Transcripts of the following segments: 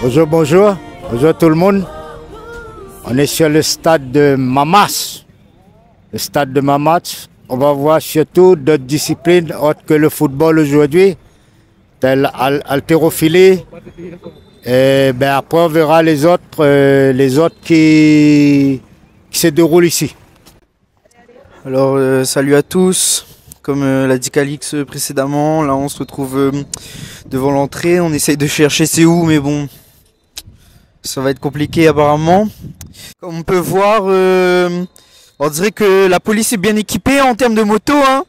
Bonjour, bonjour. Bonjour tout le monde. On est sur le stade de Mamas. Le stade de Mamas. On va voir surtout d'autres disciplines autres que le football aujourd'hui, telle haltérophilie. Et ben après on verra les autres qui se déroulent ici. Alors salut à tous, comme l'a dit Calix précédemment, là on se retrouve devant l'entrée, on essaye de chercher c'est où, mais bon, ça va être compliqué apparemment. Comme on peut voir, on dirait que la police est bien équipée en termes de moto, hein.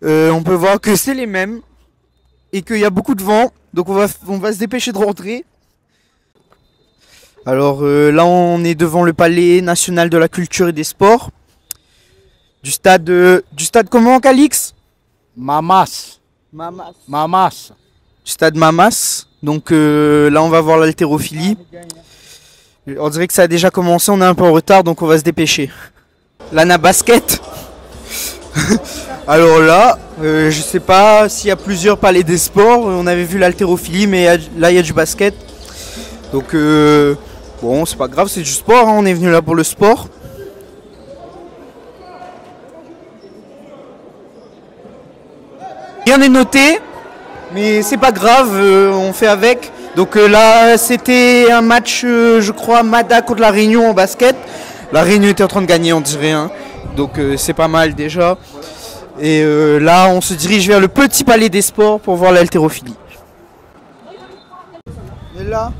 On peut voir que c'est les mêmes et qu'il y a beaucoup de vent, donc on va se dépêcher de rentrer. Alors là on est devant le Palais National de la Culture et des Sports. Du stade comment, Calix? Mamas. Mamas. Mamas. Du stade Mamas. Donc là, on va voir l'haltérophilie. On dirait que ça a déjà commencé, on est un peu en retard, donc on va se dépêcher. L'Ana Basket. Alors là, je sais pas s'il y a plusieurs palais des sports. On avait vu l'haltérophilie, mais là, il y a du basket. Donc, bon, c'est pas grave, c'est du sport, hein, on est venu là pour le sport. Rien n'est noté, mais c'est pas grave, on fait avec. Donc là, c'était un match, je crois, Mada contre la Réunion en basket. La Réunion était en train de gagner, on dirait. Hein. Donc c'est pas mal déjà. Et là, on se dirige vers le petit palais des sports pour voir l'haltérophilie. Et là,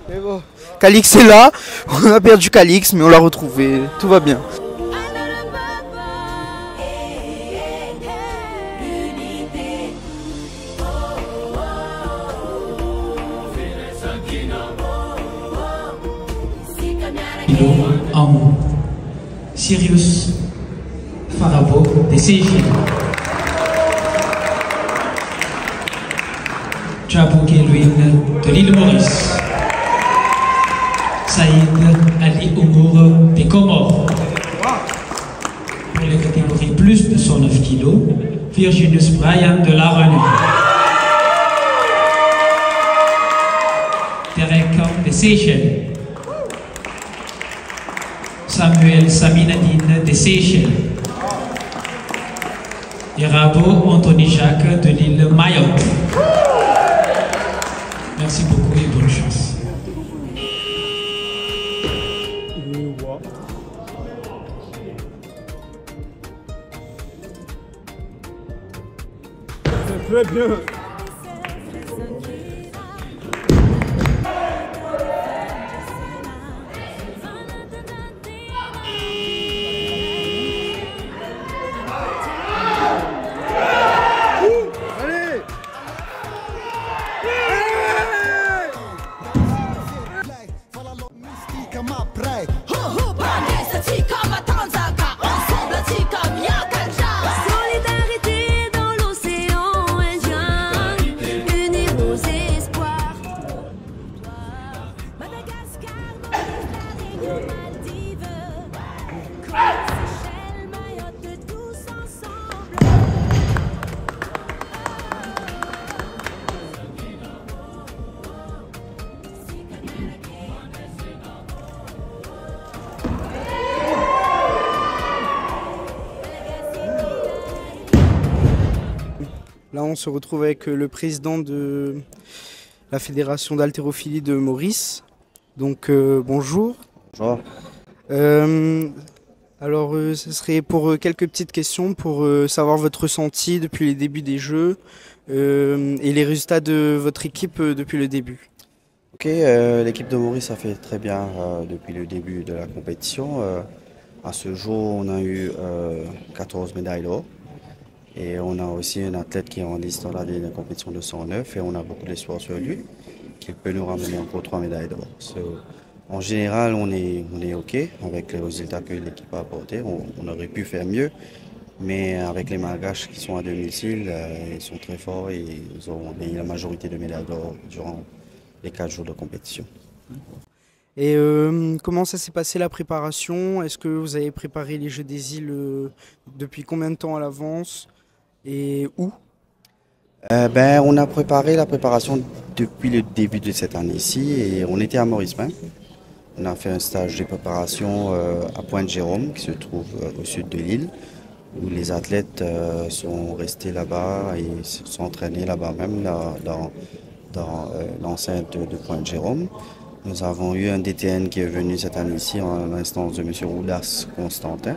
mais bon. Calix est là. On a perdu Calix, mais on l'a retrouvé. Tout va bien. Sirius Farabo des Seychelles. Jabou Kelvin de l'île Maurice. Saïd Ali Oumour des Comores. Pour les catégories plus de 109 kg, Virginius Bryan de La Réunion. Derek des Seychelles. Samuel Saminadine des Seychelles. Irabo Anthony Jacques de l'île Mayotte. Merci beaucoup et bonne chance. Très bien. Là, on se retrouve avec le président de la fédération d'haltérophilie de Maurice. Donc, bonjour. Bonjour. Alors, ce serait pour quelques petites questions pour savoir votre ressenti depuis les débuts des Jeux et les résultats de votre équipe depuis le début. Ok, l'équipe de Maurice a fait très bien depuis le début de la compétition. À ce jour, on a eu 14 médailles d'or. Et on a aussi un athlète qui est en liste dans la compétition de 109 et on a beaucoup d'espoir sur lui, qu'il peut nous ramener encore 3 médailles d'or. En général, on est OK avec les résultats que l'équipe a apportés. On aurait pu faire mieux, mais avec les Malgaches qui sont à domicile, ils sont très forts et ils ont gagné la majorité de médailles d'or durant les 4 jours de compétition. Et comment ça s'est passé la préparation? Est-ce que vous avez préparé les Jeux des îles depuis combien de temps à l'avance? Et où? On a préparé la préparation depuis le début de cette année-ci et on était à Maurice-Bain. On a fait un stage de préparation à Pointe-Jérôme qui se trouve au sud de l'île où les athlètes sont restés là-bas et s'entraînaient là-bas même dans l'enceinte de Pointe-Jérôme. Nous avons eu un DTN qui est venu cette année-ci en l'instance de M. Roudas Constantin.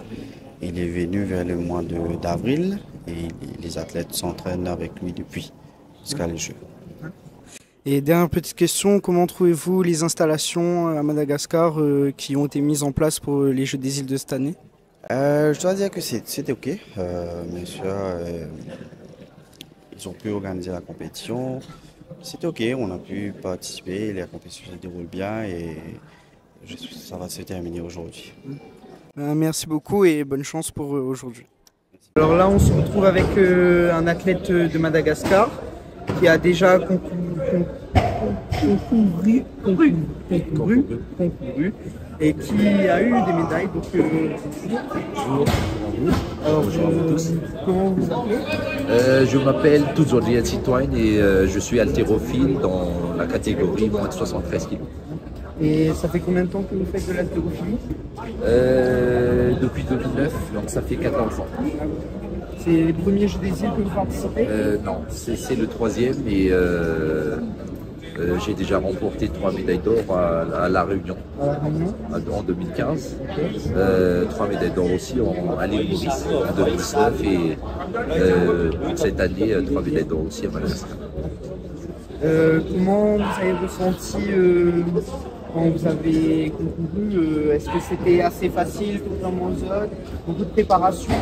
Il est venu vers le mois d'avril et les athlètes s'entraînent avec lui depuis jusqu'à les Jeux. Et dernière petite question, comment trouvez-vous les installations à Madagascar qui ont été mises en place pour les Jeux des îles de cette année? Je dois dire que c'était ok. Bien sûr, ils ont pu organiser la compétition. C'était ok, on a pu participer, la compétition se déroule bien et ça va se terminer aujourd'hui. Merci beaucoup et bonne chance pour aujourd'hui. Alors là, on se retrouve avec un athlète de Madagascar qui a déjà concouru et qui a eu des médailles. Donc, bonjour à vous tous. Comment vous appelez? Je m'appelle Touzodien Citoyen et je suis haltérophile dans la catégorie moins de 73 kg. Et ça fait combien de temps que vous faites de l'haltérophilie? Depuis 2009, donc ça fait 14 ans. C'est les premiers Jeux des îles que vous participez? Non, c'est le troisième et j'ai déjà remporté 3 médailles d'or à La Réunion en 2015, 3 médailles d'or aussi à l'île Maurice en 2019 et cette année 3 médailles d'or aussi à Madagascar. Comment vous avez ressenti quand vous avez concouru? Est-ce que c'était assez facile contrairement aux autres? Beaucoup de préparation?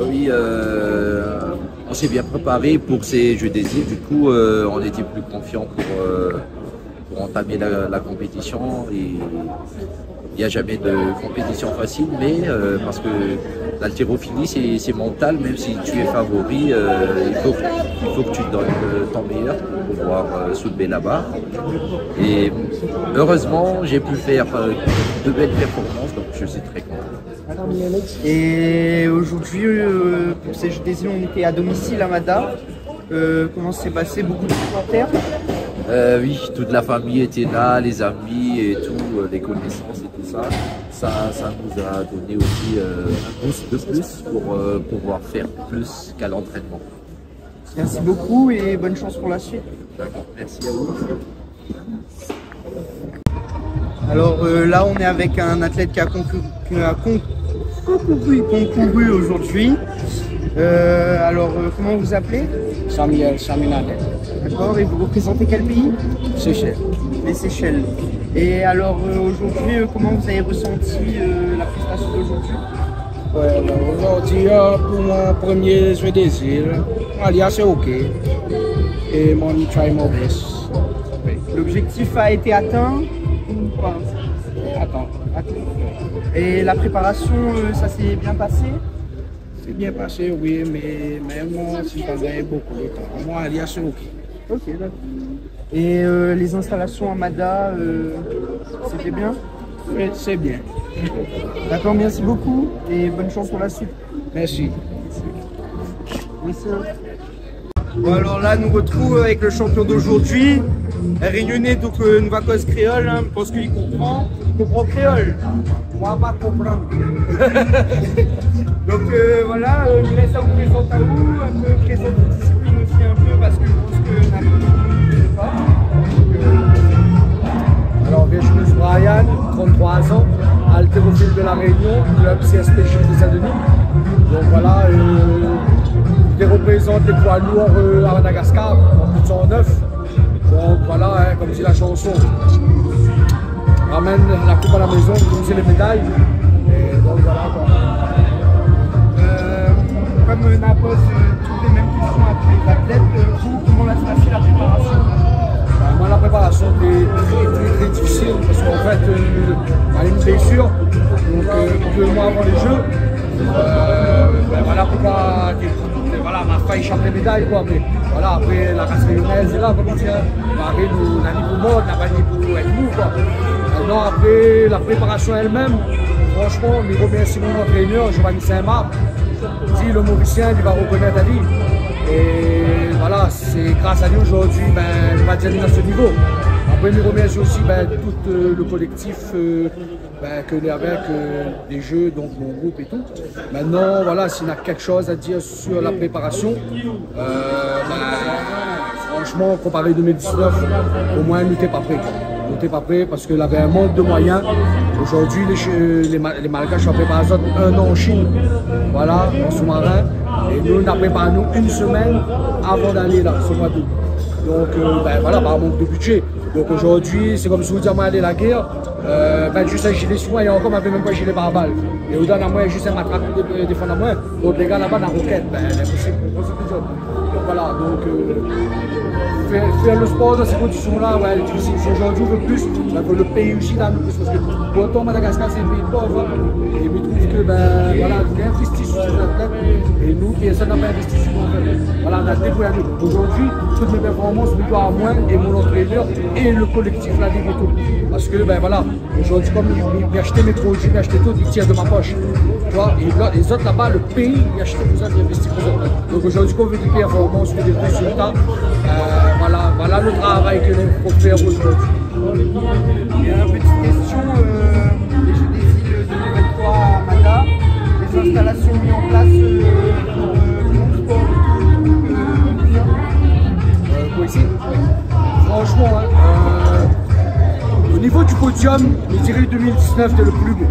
Oui, on s'est bien préparé pour ces Jeux des îles, du coup on était plus confiant pour entamer la compétition. Et il n'y a jamais de compétition facile, mais parce que l'haltérophilie c'est mental, même si tu es favori, il faut que tu donnes ton meilleur pour pouvoir soulever la barre. Et heureusement j'ai pu faire de belles performances, donc je suis très content. Et aujourd'hui, pour ces Jeux des îles, on était à domicile à Mada. Comment s'est passé? Beaucoup de supporters? Oui, toute la famille était là, les amis et tout, les connaissances et tout ça. Ça nous a donné aussi un boost de plus pour pouvoir faire plus qu'à l'entraînement. Merci beaucoup et bonne chance pour la suite. D'accord, merci à vous. Alors là, on est avec un athlète qui a concouru aujourd'hui. Comment vous appelez? Samuel Saminadel. D'accord, et vous représentez quel pays? Seychelles. Les Seychelles. Et alors aujourd'hui, comment vous avez ressenti la prestation d'aujourd'hui? Ouais, aujourd'hui, pour mon premier Jeu des îles, c'est ok. Et mon try my best. L'objectif a été atteint ou pas? Attends. Et la préparation, ça s'est bien passé? C'est bien passé, oui, mais même si ça gagne beaucoup de temps. Moi, c'est ok. Ok, d'accord. Et les installations à Mada, c'était bien? Oui, c'est bien. D'accord, merci beaucoup et bonne chance pour la suite. Merci. Merci. Bon, alors là, nous retrouvons avec le champion d'aujourd'hui, un réunionnais, donc Nouvelle Cause créole, je pense qu'il comprend. Il comprend créole. Moi, pas comprendre. Donc voilà, je laisse à vous présenter à vous, un peu présenter la discipline aussi un peu, parce que je pense que n'a pas. Alors, Virginus Brian, 33 ans, haltérophile de la Réunion, club CSPJ de Saint-Denis. Donc voilà, je représente les poids lourds à Madagascar, en plus de 109. Donc voilà, hein, comme dit la chanson, ramène la coupe à la maison, vous les médailles. Et donc voilà quoi. Comme on a posé toutes les mêmes questions à tous les athlètes, comment va se passer la préparation? Moi, la préparation est très difficile parce qu'en fait, il y a une blessure. Donc, 2 mois avant les Jeux, voilà pourquoi voilà, on a failli échapper les médailles. Quoi, mais voilà, après, la race réunionnaise est là, comment dire, on a ni pour mort, on n'a pas ni pour être mou. Maintenant, après, la préparation elle-même, franchement, je remercie mon entraîneur, Giovanni Saint-Marc. Si le Mauricien, il va reconnaître à lui. Et voilà, c'est grâce à lui aujourd'hui, ben, on va dire à ce niveau. Après, nous remercions aussi tout le collectif que l'on avec les jeux, donc mon groupe et tout. Maintenant, voilà, s'il y a quelque chose à dire sur la préparation, franchement, comparé à 2019, au moins, nous n'étions pas prêts. Nous n'étions pas prêts parce qu'il avait un manque de moyens. Aujourd'hui, les Malgaches ont préparé 1 an en Chine, voilà, en sous-marin. Et nous, on a préparé une semaine avant d'aller là, ce mois d'août. Donc, voilà, par manque de budget. Donc aujourd'hui, c'est comme si vous dites moi aller à la guerre, juste un gilet sur moi et encore, m'avait même pas un gilet par balle. Et au dernier moi, juste un matraque de défendre à moi. Donc les gars là-bas, dans la roquette, c'est impossible. Donc voilà, donc faire le sport dans ces conditions-là, ouais, si aujourd'hui on veut plus, que le pays aussi là nous plus. Parce que pour autant, Madagascar c'est un pays pauvre. Et je trouve que voilà, il y a investi sur ces athlètes. Et nous, personne n'a pas investi sur nous. Voilà, on a débrouillé. Aujourd'hui, toutes mes performances, je dois à moi et mon entraîneur et le collectif, la ligue et tout. Parce que voilà, aujourd'hui, comme il acheté mes produits, il acheté tout, il tire de ma poche. Tu vois, et les autres là-bas, le pays, il achète pour ça, il investit pour ça. Donc aujourd'hui, quand on veut des performances, on veut des résultats, voilà le travail que nous faut faire aujourd'hui. Il y a une petite question, les Jeux des îles 2023 à Mada, les installations mises en place pour le sport, ici. Franchement, au niveau du podium, je dirais 2019 était le plus beau.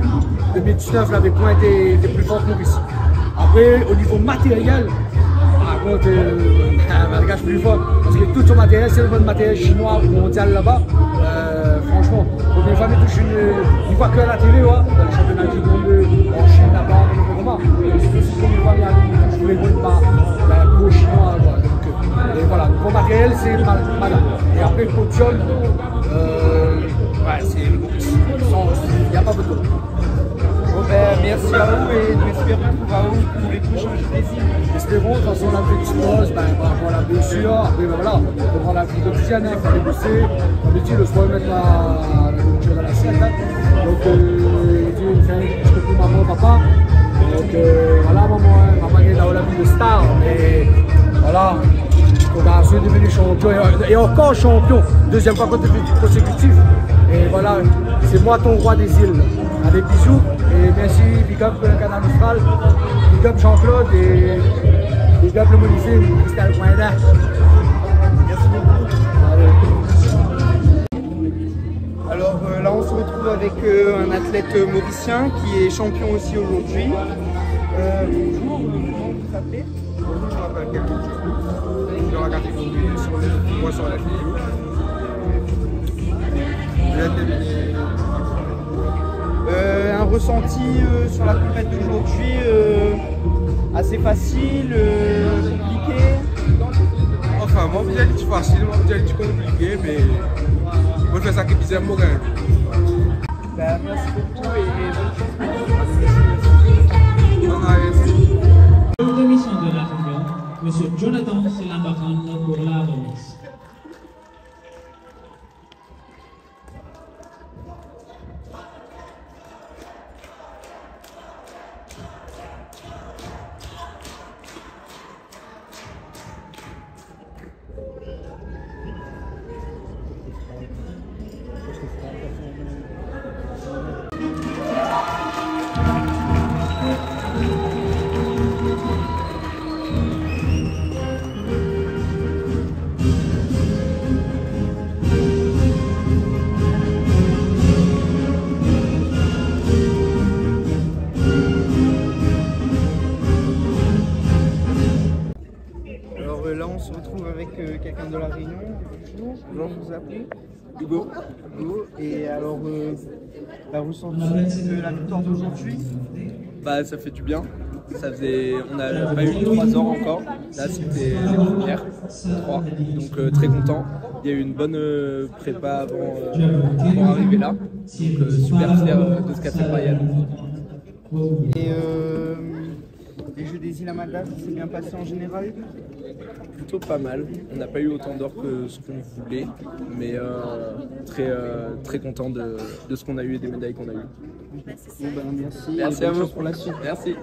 2019, avec point des plus forts que ici. Après, au niveau matériel, par contre, Malgache plus fort. Parce que tout son matériel, c'est le bon matériel chinois ou mondial là-bas. Franchement, on ne va pas toucher une fois que à la télé, dans les championnats du monde, en Chine là-bas, vraiment. C'est aussi comme une fois que je voulais voir pro chinois. Et voilà, le matériel, c'est mal. Et après, le podium, il n'y a pas besoin. Bon, merci à vous et nous espérons qu'on va pour les prochains Jeux des îles. Espérons, de toute façon, on a fait une pause, par rapport à la blessure. Après, voilà, on prend la vie quotidienne, il fallait bosser. Comme dit, le soir, mettre la nourriture dans la scène. Donc, il fait un petit peu pour maman, papa. Donc, voilà, maman est dans la vie de star. Mais voilà, on a ensuite devenu champion et encore champion. Deuxième fois consécutif. Et voilà, c'est moi ton roi des îles. Allez, bisous et merci, big up le Canal Austral, big up Jean-Claude et big up le Monisé, Cristal Poinda. Merci beaucoup. Alors là, on se retrouve avec un athlète mauricien qui est champion aussi aujourd'hui. Bonjour, comment vous appelez? Bonjour, je m'appelle Kevin. Dans la catégorie moi sur la vidéo. Un ressenti sur la compète d'aujourd'hui assez facile, compliqué? Enfin, moi je dis facile, moi je dis compliqué, mais moi je fais ça qui bizarre moi. Merci beaucoup et Pour l'émission de la réunion, M. Jonathan Selambakan pour la remise. on se retrouve avec quelqu'un de la Réunion. Bonjour, vous appelez Hugo. Hugo. Et alors, la ressenti de la victoire d'aujourd'hui? Bah, ça fait du bien. Ça faisait, on n'a pas eu 3 ans encore. Là, c'était les premières 3. Donc très content. Il y a eu une bonne prépa avant arriver là. Donc super fier de ce qu'a fait Brian. Et les Jeux des îles à Madagascar, ça s'est bien passé en général? Plutôt pas mal. On n'a pas eu autant d'or que ce qu'on voulait, mais très content de ce qu'on a eu et des médailles qu'on a eues. Bon, ben, merci. Merci à vous pour la suite. Merci.